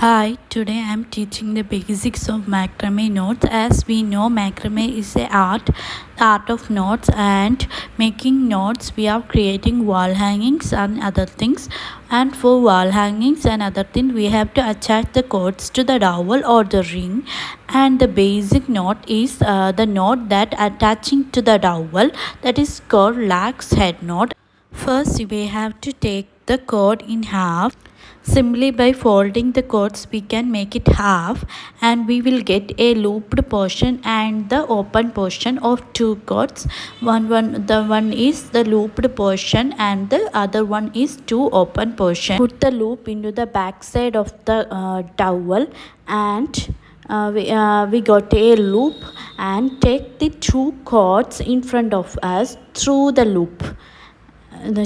Hi, today I am teaching the basics of macrame knots. As we know, macrame is the art of knots, and making knots we are creating wall hangings and other things. And for wall hangings and other things, we have to attach the cords to the dowel or the ring. And the basic knot is the knot that attaching to the dowel, that is called Larks head knot. First, we have to take the cord in half. Simply by folding the cords we can make it half, and we will get a looped portion and the open portion of two cords. The one is the looped portion and the other one is two open portion. Put the loop into the back side of the towel, and we got a loop, and take the two cords in front of us through the loop.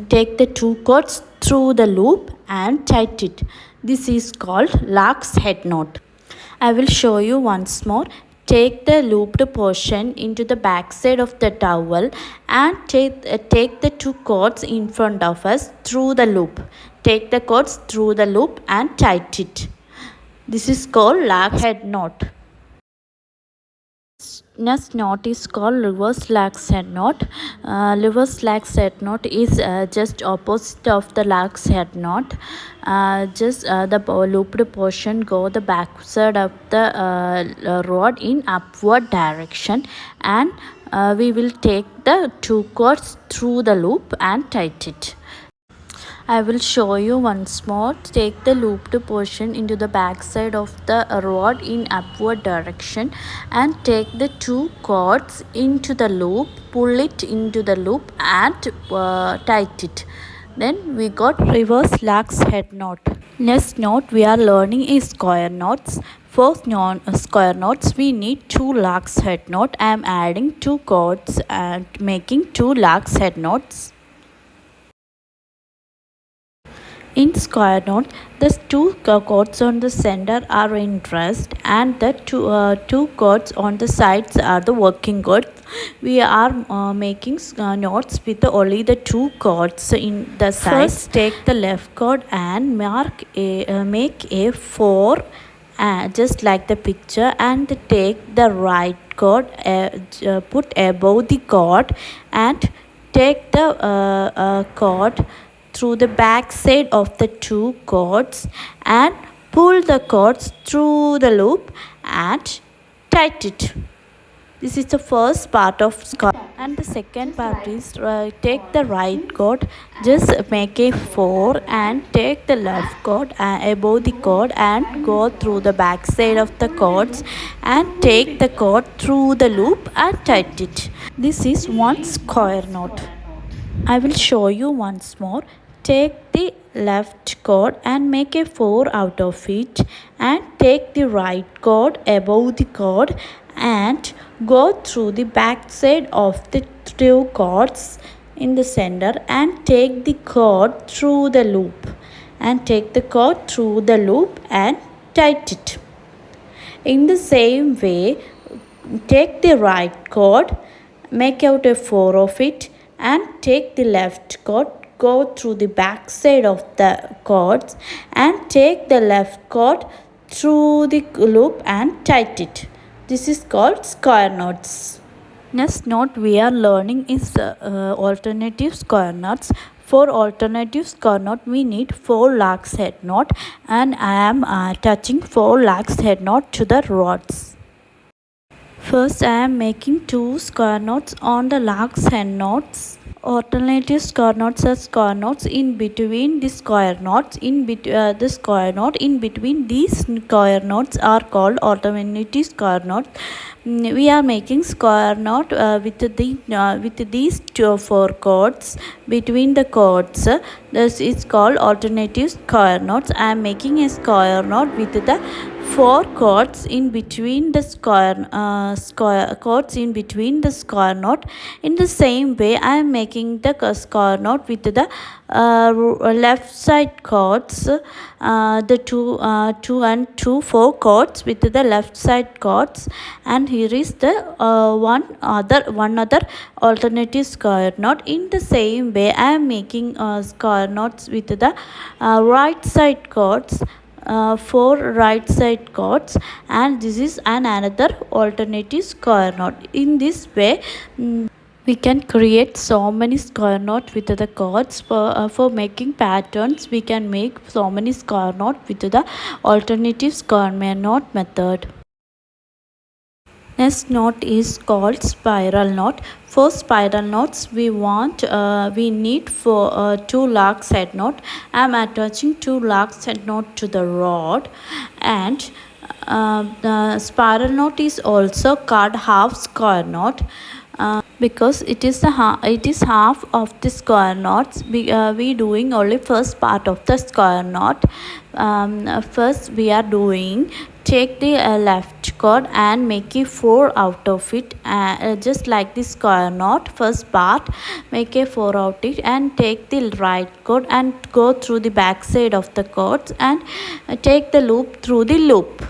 Take the two cords through the loop and tight it. This is called Larks head knot. I will show you once more. Take the looped portion into the back side of the towel and take the two cords in front of us through the loop. Take the cords through the loop and tight it. This is called Larks head knot. Next knot is called reverse Larks head knot. Reverse Larks head knot is just opposite of the Larks head knot. The looped portion go the back side of the rod in upward direction, and we will take the two cords through the loop and tight it. I will show you once more. Take the looped portion into the back side of the rod in upward direction and take the two cords into the loop, pull it into the loop and tight it. Then we got reverse Larks head knot. Next knot we are learning is square knots. For square knots we need two Larks head knot. I am adding two cords and making two Larks head knots. In square knot, the two cords on the center are in rest, and the two cords on the sides are the working cords. We are making knots with only the two cords in the sides. First, take the left cord and make a 4, just like the picture, and take the right cord, put above the cord, and take the cord through the back side of the two cords and pull the cords through the loop and tight it. This is the first part of square, and the second part is take the right cord, just make a 4 and take the left cord above the cord and go through the back side of the cords and take the cord through the loop and tight it. This is one square knot. I will show you once more. Take the left cord and make a 4 out of it, and take the right cord above the cord and go through the back side of the two cords in the center and take the cord through the loop and take the cord through the loop and tight it. In the same way, take the right cord, make out a 4 of it, and take the left cord, go through the back side of the cords and take the left cord through the loop and tight it. This is called square knots. Next knot we are learning is alternative square knots. For alternative square knot we need 4 Larks head knot, and I am attaching 4 Larks head knot to the rods. First I am making 2 square knots on the Larks head knots. Alternative square knots are square knots in between the square knots. The square knot in between these square knots are called alternative square knots. We are making square knot with these 4 cords between the cords. This is called alternative square knots. I am making a square knot with the 4 cords in between the cords in between the square knot. In the same way, I am making the square knot with the left side cords, the two and 4 cords with the left side cords, and here is the one other alternative square knot. In the same way, I am making square knots with the right side cords. four right side cords, and this is another alternative square knot. In this way, we can create so many square knot with the cords. For making patterns, we can make so many square knot with the alternative square knot method. Next knot is called spiral knot. For spiral knots, we need for two larks head knot. I am attaching two larks head knot to the rod, and the spiral knot is also called half square knot. Because it is half of the square knots. We doing only first part of the square knot. First we are doing, take the left cord and make a 4 out of it, just like the square knot. First part, make a 4 out it, and take the right cord and go through the back side of the cords, and take the loop through the loop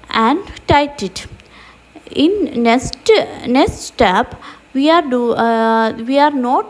and tight it. In next step, we are not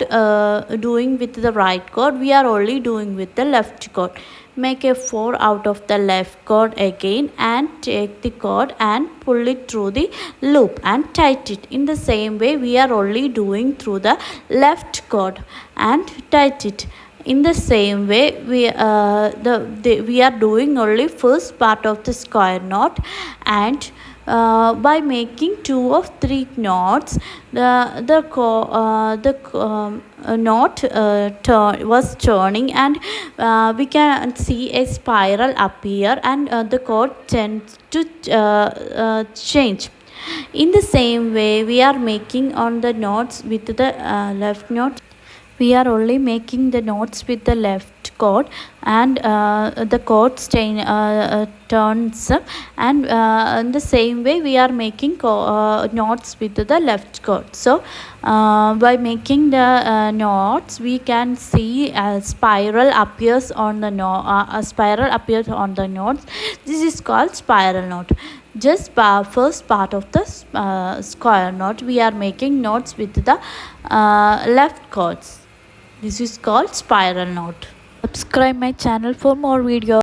doing with the right cord, we are only doing with the left cord. Make a 4 out of the left cord again, and take the cord and pull it through the loop and tight it. In the same way, we are only doing through the left cord and tight it. In the same way, we are doing only first part of the square knot, and by making 2 or 3 knots, the knot was turning, and we can see a spiral appear, and the cord tends to change. In the same way, we are making on the knots with the left knot. We are only making the knots with the left cord, and the cord turns, and in the same way we are making knots with the left cord. So by making the knots, we can see a spiral appears on the spiral appears on the knots. This is called spiral knot. Just first part of the square knot, we are making knots with the left cords. This is called spiral knot. Subscribe my channel for more videos.